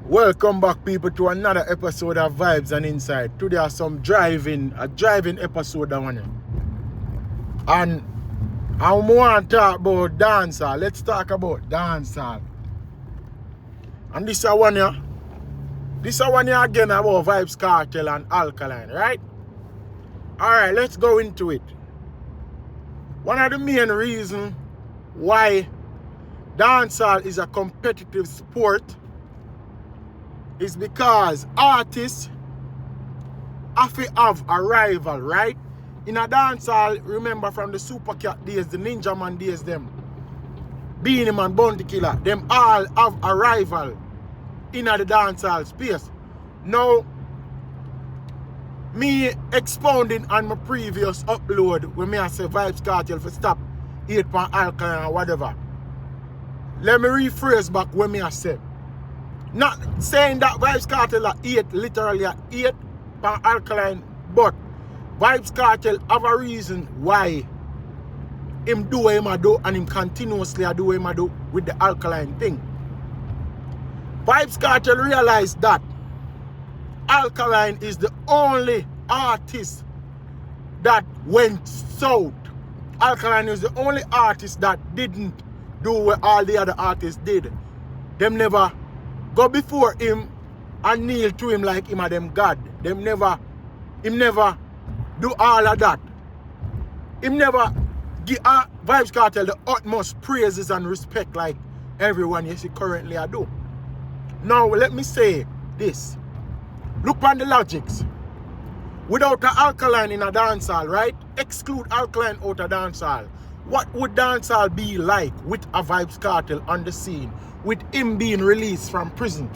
Welcome back, people, to another episode of Vibes and Inside. Today are some driving episode that one. And I want to talk about dancehall. Let's talk about dancehall. And this is one here. This is one here again about Vybz Kartel and Alkaline, right? Alright, let's go into it. One of the main reasons why dancehall is a competitive sport is because artists have to have a rival, right? In a dancehall, remember from the Super Cat days, the Ninja Man days, them Beanie Man, Bounty Killer, them all have a rival in the dancehall space. Now, me expounding on my previous upload when me I say Vybz Kartel for stop 8 on Alkaline or whatever. Let me rephrase back when me I say. Not saying that Vybz Kartel are 8, literally are 8 on Alkaline, but Vybz Kartel have a reason why him do what him do and him continuously do what him do with the Alkaline thing. Vybz Kartel realized that Alkaline is the only artist that went south. Alkaline is the only artist that didn't do what all the other artists did. Them never go before him and kneel to him like him a them God. Him never do all of that. Him never give Vybz Kartel the utmost praises and respect like everyone you see currently I do. Now let me say this. Look on the logics. Without an Alkaline in a dancehall, right? Exclude Alkaline out of dancehall. What would dancehall be like with a Vybz Kartel on the scene? With him being released from prison?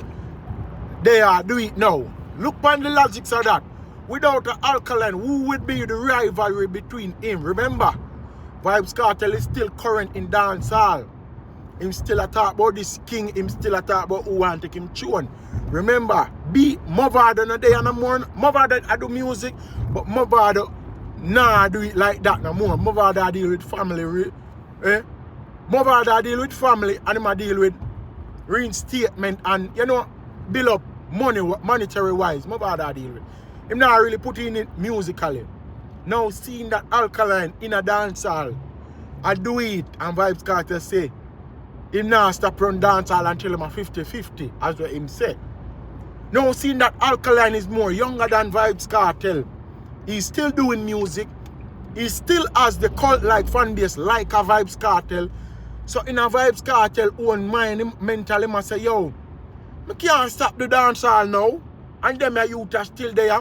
They are do it now. Look on the logics of that. Without an Alkaline, who would be the rivalry between him? Remember, Vybz Kartel is still current in dancehall. Him still a talk about this king. Him still a talk about who want to take him tune. Remember, Mavado no day no more. Mavado I do music, but Mavado nah do it like that no more. Mavado deal with family. Mavado deal with family and him deal with reinstatement and build up money monetary wise. Mavado deal with. Him not really put in it musically. Now seeing that Alkaline in a dancehall, I do it and Vybz Kartel say him not stop run dancehall until him a 50-50, as what him said. Now seeing that Alkaline is more younger than Vybz Kartel, he's still doing music, he still has the cult-like fan base like a Vybz Kartel. So in a Vybz Kartel own mind, him mentally must say, yo, I can't stop the dancehall now, and them youth are still there.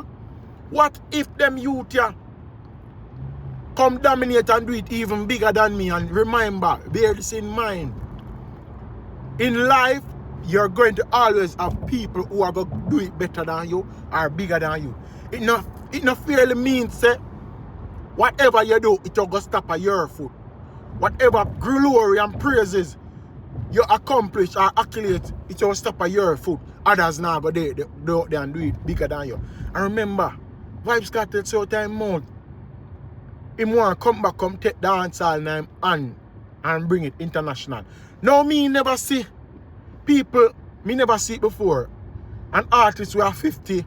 What if them youth come dominate and do it even bigger than me? And remember, bear this in mind. In life, you're going to always have people who are going to do it better than you or bigger than you. It not fairly means say whatever you do, it will go stop at your foot. Whatever glory and praises you accomplish or accolades, it will stop at your foot. Others now go there and do it bigger than you. And remember, Vybz Kartel so time out. Him want to come back, come take dancehall name and bring it international. Now me never see people, me never see it before. An artist who are 50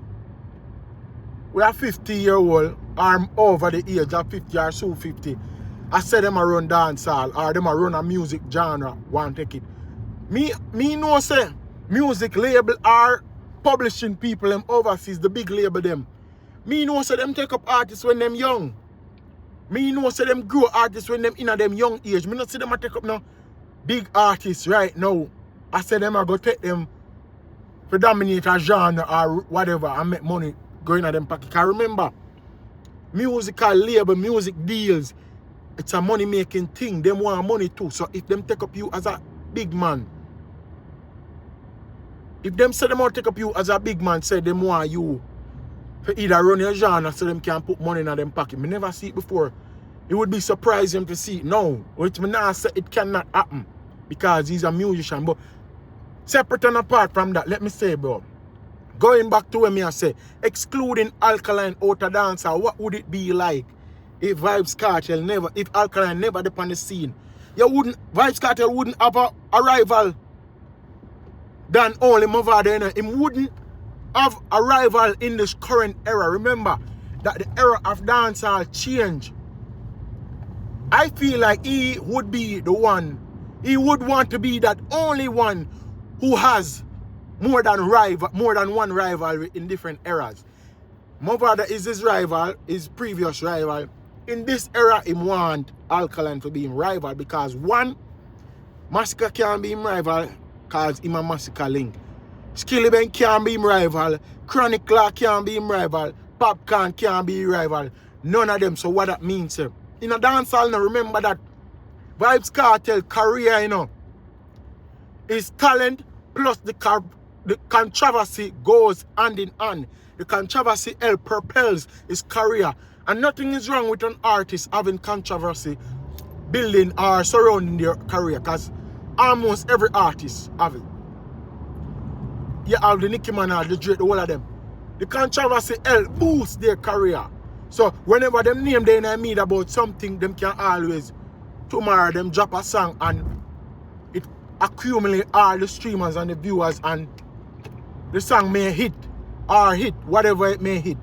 year old or over the age of 50 or so 50. I say them a run dancehall or them a run a music genre, want take it. Me know say music label are publishing people them overseas, the big label them. Me know say them take up artists when them young. Me know say them grow artists when them in a them young age. Me not see them a take up no big artists right now. I say them are going to take them to dominate a genre or whatever and make money going at them pocket. Because remember, musical label, music deals, it's a money making thing. Them want money too. So if them take up you as a big man, if them say them want to take up you as a big man, say them want you to either run your genre so them can put money in them pocket. Me never see it before. It would be surprising to see it now. Which me now say it cannot happen because he's a musician. But separate and apart from that, let me say, bro, going back to when me I say, excluding Alkaline out of dancer, what would it be like if Vybz Kartel if Alkaline never upon the scene? Vybz Kartel wouldn't have a rival than only Mavado. You know, him wouldn't have a rival in this current era. Remember that the era of dancehall changed. I feel like he would be the one. He would want to be that only one who has more than one rivalry in different eras. Mavado is his rival, his previous rival. In this era, he want Alkaline to be his rival because one, Massacre can't be his rival because he's a Massacre link. Skillibeng can't be his rival. Chronic Law can't be his rival. Popcorn can't be his rival. None of them. So what that means, sir? In a dancehall, now remember that Vybz Kartel career, you know, his talent plus the controversy goes hand in hand. The controversy propels his career. And nothing is wrong with an artist having controversy building or surrounding their career, because almost every artist have it. You have the Nicki Minaj, the Drake, the whole of them. The controversy help boost their career. So whenever them name they in a meet about something, them can always tomorrow them drop a song and it accumulate all the streamers and the viewers, and the song may hit or hit, whatever it may hit.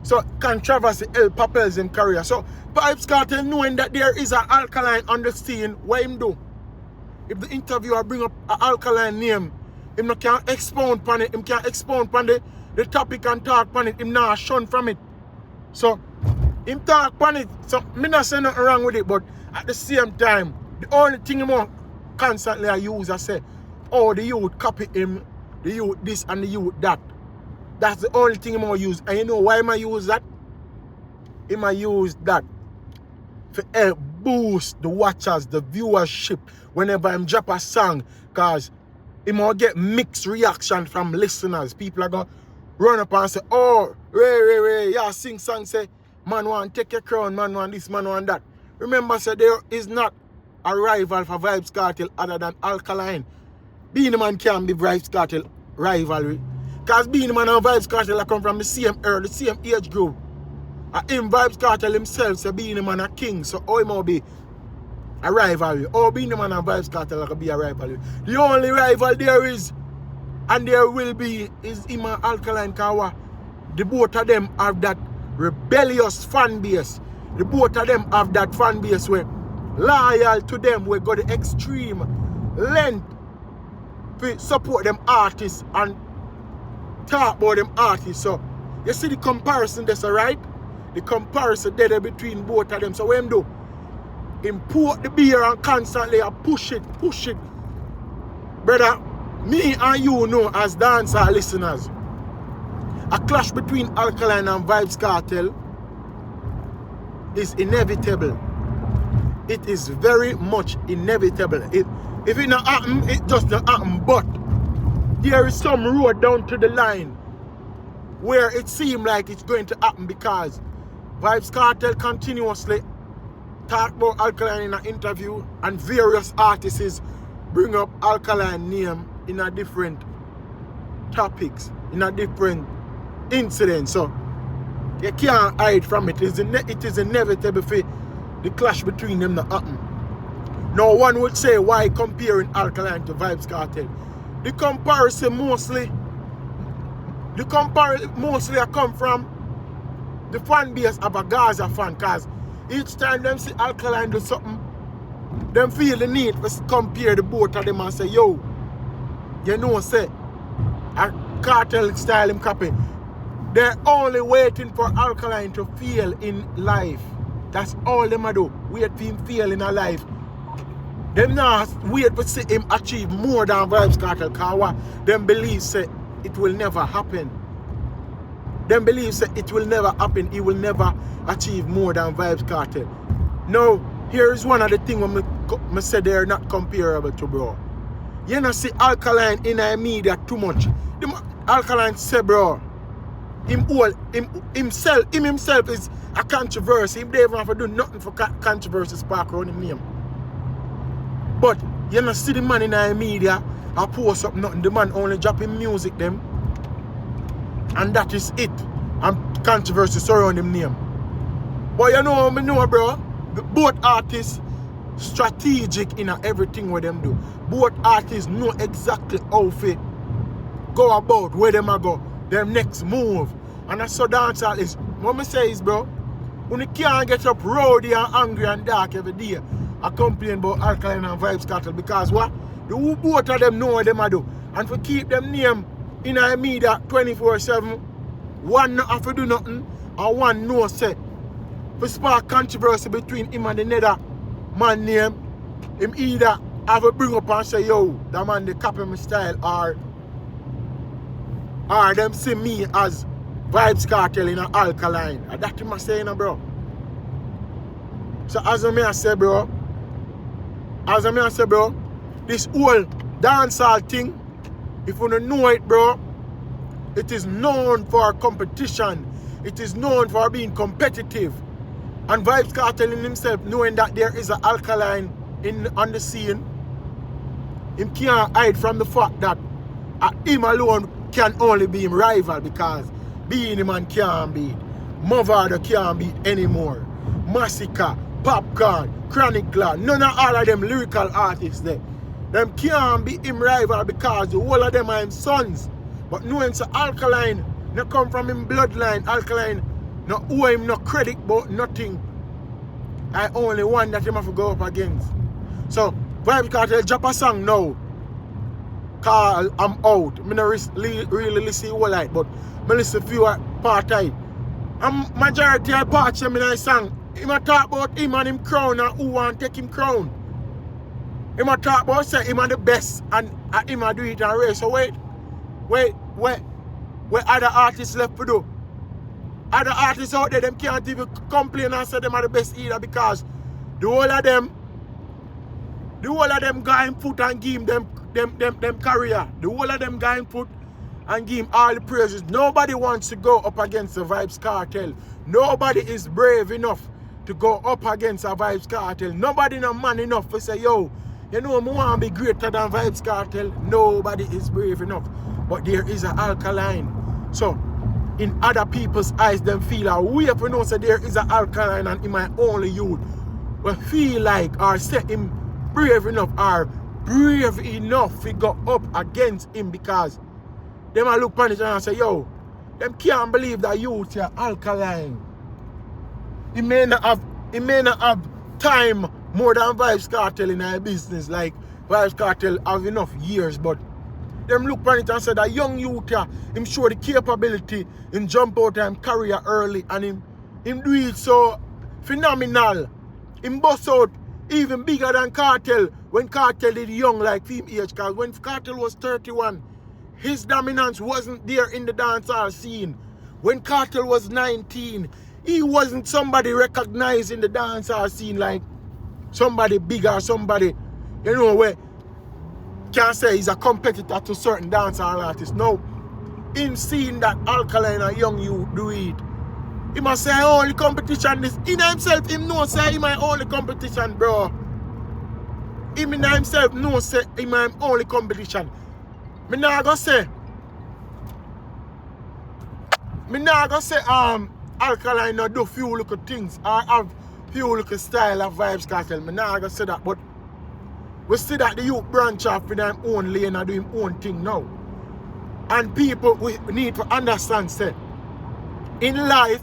So controversy propels them career. So Vybz Kartel knowing that there is an Alkaline on the scene, what him do? If the interviewer bring up an Alkaline name, him not can expound upon it, him can expound upon the topic and talk upon it, him not shun from it. So him talk upon it, so me not say nothing wrong with it, but at the same time, the only thing him want constantly I use, I say, oh, the youth copy him, the youth this and the youth that. That's the only thing I'm going to use. And you know why am I use that? I'm going to use that to help boost the watchers, the viewership whenever I'm drop a song. Because I'm going to get mixed reaction from listeners. People are going to run up and say, oh, Ray, yeah, sing song, say, man want take your crown, man want this, man want that. Remember, say, there is not a rival for Vybz Kartel other than Alkaline. Being the man can be Vybz Kartel rivalry. Because Beenie Man and Vybz Kartel come from the same era, the same age group. And him, Vybz Kartel himself, say Beenie Man a king, so how him will be a rivalry? How Beenie Man and Vybz Kartel can be a rivalry? The only rival there is, and there will be, is him and Alkaline, because the both of them have that rebellious fan base. The both of them have that fan base where loyal to them, we go the extreme length to support them artists and talk about them artists. So you see the comparison that's right? The comparison there between both of them. So what him do? Import the beer and constantly push it. Brother, me and you know as dancer listeners, a clash between Alkaline and Vybz Kartel is inevitable. It is very much inevitable. If it not happen, it just not happen. But there is some road down to the line where it seems like it's going to happen, because Vybz Kartel continuously talk about Alkaline in an interview, and various artists bring up Alkaline name in a different topics, in a different incident. So you can't hide from it. It is inevitable for the clash between them to happen. Now one would say, why comparing Alkaline to Vybz Kartel? The comparison mostly I come from the fan base of a Gaza fan, because each time them see Alkaline do something, them feel the need to compare the both of them and say, yo, you know, say, a Kartel style him copy. They're only waiting for Alkaline to fail in life. That's all them do. Wait for him fail in a life. Them not wait to see him achieve more than Vybz Kartel, because them believe say it will never happen. Them believe say it will never happen. He will never achieve more than Vybz Kartel. Now, here is one of the things I say they're not comparable to, bro. You know, see Alkaline in the media too much. Alkaline say, bro, himself is a controversy. He don't even have to do nothing for controversy spark around him name. But you know, see the man in the media and post up nothing. The man only dropping music them, and that is it. And controversy surround him name. But you know, bro, both artists strategic in everything what them do. Both artists know exactly how to go about where them a go, their next move. And that's so dancehall is. What I say is, bro, when you can't get up rowdy and angry and dark every day, I complain about Alkaline and Vybz Kartel because what? The both of them know what them a do. And for keep them name in our media 24/7, one not have to do nothing and one no say. For spark controversy between him and the nether man name, him either have a bring up and say, yo, that man they copy my style, or them see me as Vybz Kartel in an Alkaline. And that's what I'm saying, bro. So as I say, bro, this whole dancehall thing, if you don't know it, bro, it is known for competition. It is known for being competitive. And Vybz Kartel in himself, knowing that there is an Alkaline on the scene, him can't hide from the fact that him alone can only be him rival, because being him and can't beat. Mother can't beat anymore. Massacre, Popcorn, Chronic Glad, none of all of them lyrical artists there. Them can't be him rival because the whole of them are him sons. But knowing so Alkaline not come from him bloodline, Alkaline no owe him no credit but nothing. I only one that him have to go up against. So Vybz Kartel drop a song now called I'm Out. I don't really listen to whole light, but I listen to few part of it. And majority of parts of the song, him a talk about him and him crown and who want to take him crown. Him a talk about say him and the best and him a do it and race. So wait, other artists left to do? Other artists out there, them can't even complain and say them are the best either, because the whole of them got him foot and give him them career. The whole of them got him foot and give him all the praises. Nobody wants to go up against the Vybz Kartel. Nobody is brave enough to go up against a Vybz Kartel. Nobody no man enough to say, yo, you know, I want to be greater than Vybz Kartel. Nobody is brave enough. But there is an Alkaline. So, in other people's eyes, them feel a way if you know say there is an Alkaline and in my only youth will feel like or say him brave enough to go up against him, because them a look upon it and say, yo, them can't believe that youth here Alkaline. He may not have time more than Vybz Kartel in our business, like Vybz Kartel have enough years, but them look upon it and say that young youth here, him show the capability, him jump out and career early, and him do it so phenomenal. Him bust out even bigger than Kartel when Kartel did young like Team age, because when Kartel was 31, his dominance wasn't there in the dancehall scene. When Kartel was 19, he wasn't somebody recognized in the dancehall scene like somebody bigger, somebody, you know, where can't say he's a competitor to certain dancehall artists. No. In seeing that Alkaline and young you do it, he must say only competition this. In himself, him know say him my only competition, bro. Him in himself know say him my only competition. Me not gonna say Alkaline no do few little things or have few little style of Vybz Kartel. Me not gonna say that, but we see that the youth branch off in their own lane and do his own thing now. And people, we need to understand, say, in life,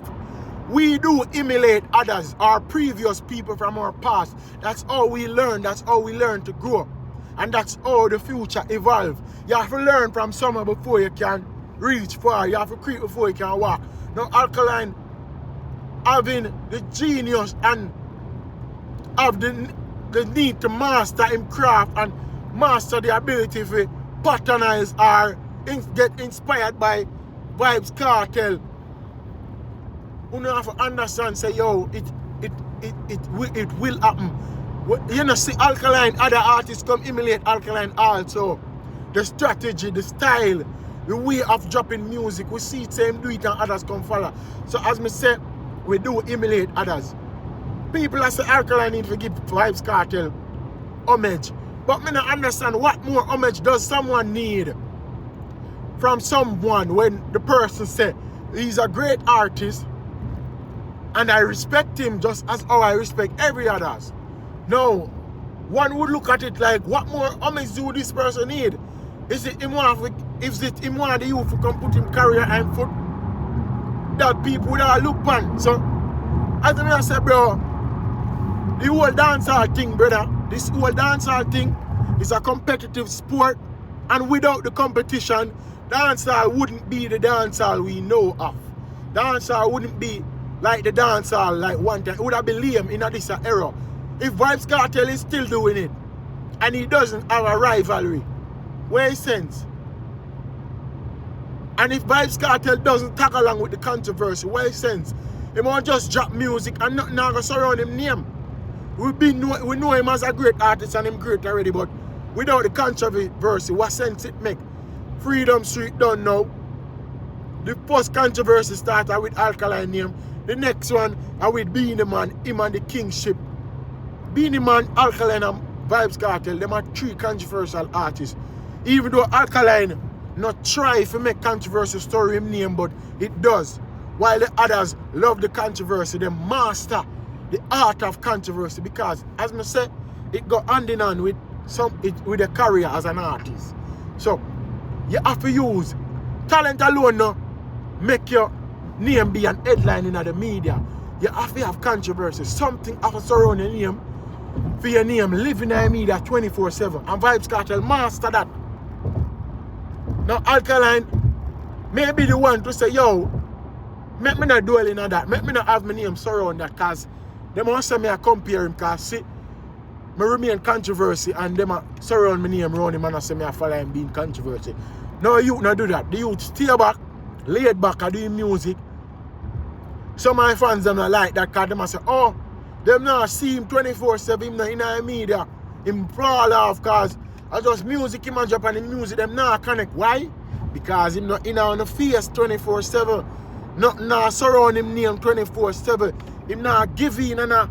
we do emulate others, our previous people from our past. That's how we learn. That's how we learn to grow. And that's how the future evolves. You have to learn from someone before you can reach far. You have to creep before you can walk. Now, Alkaline having the genius and have the need to master him craft and master the ability to patronize or get inspired by Vybz Kartel. You know, have to understand, say, yo, it will happen. You know, see Alkaline, other artists come emulate Alkaline also. The strategy, the style, the way of dropping music, we see it same do it and others come follow. So as me say, we do emulate others. People that say Alkaline need to give Vybz Kartel homage. But me not understand what more homage does someone need from someone when the person say he's a great artist and I respect him just as how I respect every others. No, one would look at it like, what more homage do this person need? Is it him want the youth to come put him career and foot that people would all look on? So, as I say, bro, the whole dancehall thing, brother, this whole dancehall thing is a competitive sport, and without the competition, dancehall wouldn't be the dancehall we know of. Dancehall wouldn't be like the dancehall like one time. It would have been lame in this era. If Vybz Kartel is still doing it, and he doesn't have a rivalry, where is sense? And if Vybz Kartel doesn't tag along with the controversy, where is sense? He won't just drop music and nothing now go surround him name. We know him as a great artist and him great already, but without the controversy, what sense it make? Freedom Street done now. The first controversy started with Alkaline name. The next one are with Beenie Man, him and the Kingship. Beenie Man, Alkaline and Vybz Kartel, them are 3 controversial artists. Even though Alkaline not try to make controversial story him name, but it does. While the others love the controversy, they master the art of controversy, because as I said, it go hand in hand with a career as an artist. So you have to use talent alone now, make your name be an headline in the media. You have to have controversy, something have to surround your name for your name living in the media 24/7. And Vybz Kartel master that. Now Alkaline may be the one to say, yo, make me not dwell in that, make me not have my name surround that, because they must say me I compare him, because see, me remain controversy and them surround my name around him and I say me I follow him being controversy. No, youth not do that. The youth stay back, laid back and doing music. Some of my fans them not like that, because them say, oh, them not see him 24/7, him not in the media, him fall off, because I just music him and drop and the music them not connect. Why? Because him not in on the face 24/7. Nothing not surround him name 24/7. Him not give in and not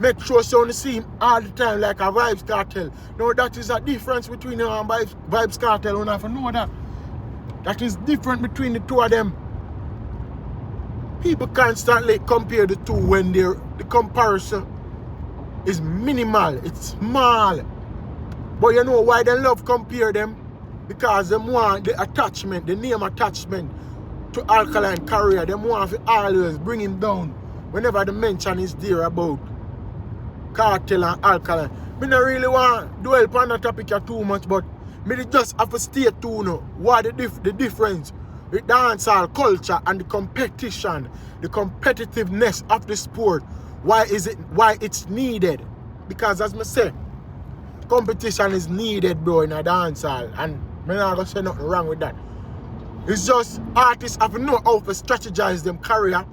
make sure someone see him all the time like a Vybz Kartel. Now that is a difference between him and Vybz Kartel. You have to know that. That is different between the two of them. People constantly compare the two when the comparison is minimal, it's small. But you know why they love compare them? Because they want the attachment, the name attachment to Alkaline career. They want to always bring him down whenever the mention is there about Kartel and Alkaline. I don't really want to dwell upon the topic too much, but I just have to stay tuned what the difference with dancehall culture and the competition, the competitiveness of the sport. Why it's needed? Because as I say, competition is needed, bro, in a dancehall, and I'm not gonna say nothing wrong with that. It's just artists have to know how to strategize them career,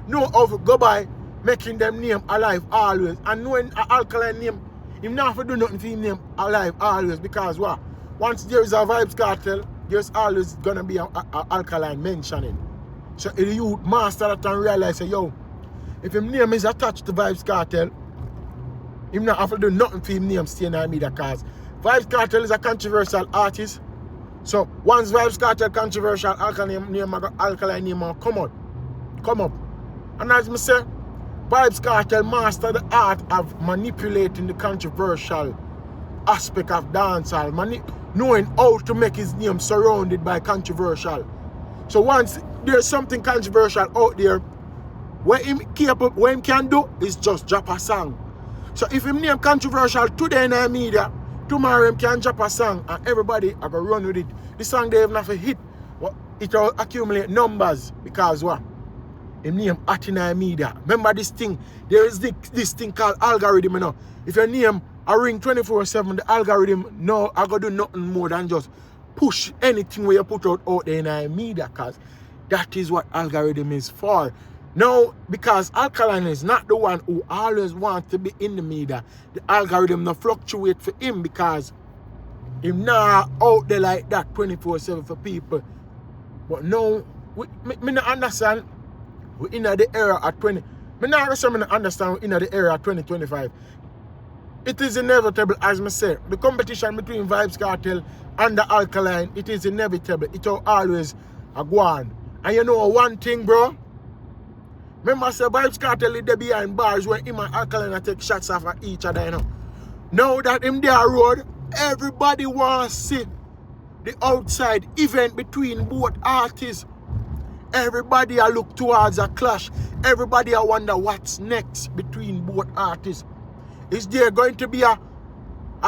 know how to go by making them name alive always, and knowing an Alkaline name, him not have to do nothing for him name alive always, because what? Once there is a Vybz Kartel, there's always gonna be an Alkaline mentioning. So if you master that and realize, say, yo, if his name is attached to Vybz Kartel, him not have to do nothing for him name stay in the media, because Vybz Kartel is a controversial artist. So once Vybz Kartel controversial, Alkaline name will come up. And as I say, Vybz Kartel master the art of manipulating the controversial aspect of dancehall, knowing how to make his name surrounded by controversial. So once there's something controversial out there, what him can do is just drop a song. So if him name controversial today in the media, tomorrow him can drop a song and everybody are going to run with it. The song they have not a hit, it will accumulate numbers, because what? Him name hot in the media. Remember this thing, there is this thing called algorithm, you know. If your name a ring 24/7, the algorithm no I going to do nothing more than just push anything where you put out there in the media, because that is what algorithm is for. Now, because Alkaline is not the one who always wants to be in the media, the algorithm not fluctuate for him, because him not out there like that 24/7 for people. But now, me not understand, we're in the era at 20. Me not understand we're in the era at 2025. It is inevitable, as I said, the competition between Vybz Kartel and the Alkaline, it is inevitable. It will always go on. And you know one thing, bro? Remember, say Vybz Kartel is there behind bars when him and Alkaline take shots off at each other, you know. Now that him there road, everybody wants to see the outside event between both artists. Everybody I look towards a clash. Everybody I wonder what's next between both artists. Is there going to be a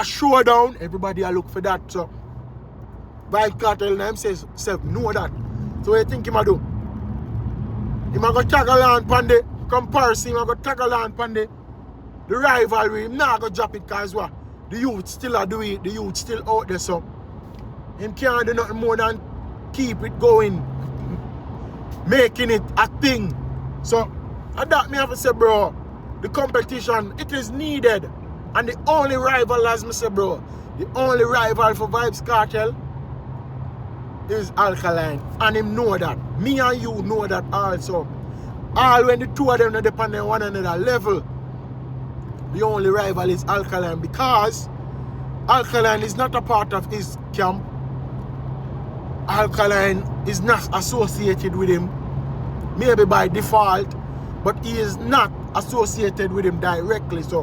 showdown? Everybody I look for that. So Vybz Kartel and himself know that. So what you think he might do? He might go tag along on the comparison, he might go tag along on the rivalry. He not go drop it because what? The youth still are doing it, the youth still out there, so him can't do nothing more than keep it going, making it a thing. So and that me have to say, bro, the competition, it is needed. And the only rival, as me say, bro, the only rival for Vybz Kartel is Alkaline. And him know that. Me and you know that also. All when the two of them are depend on one another level, the only rival is Alkaline, because Alkaline is not a part of his camp. Alkaline is not associated with him, maybe by default, but he is not associated with him directly. So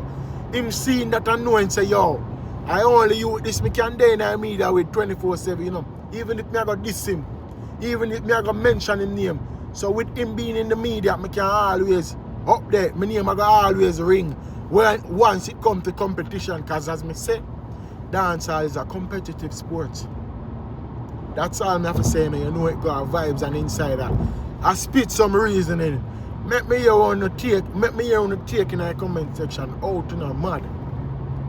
him seeing that and knowing say, yo, I only use this, me can day in the media with 24/7, you know. Even if me I got diss him, even if me I got mention his name. So with him being in the media, me can always up there, my name I got always ring once it comes to competition, because as me say, dancehall is a competitive sport. That's all I have to say, man. You know it got vibes and insider. I spit some reasoning. Make me hear on the take in the comment section. Out to no mad.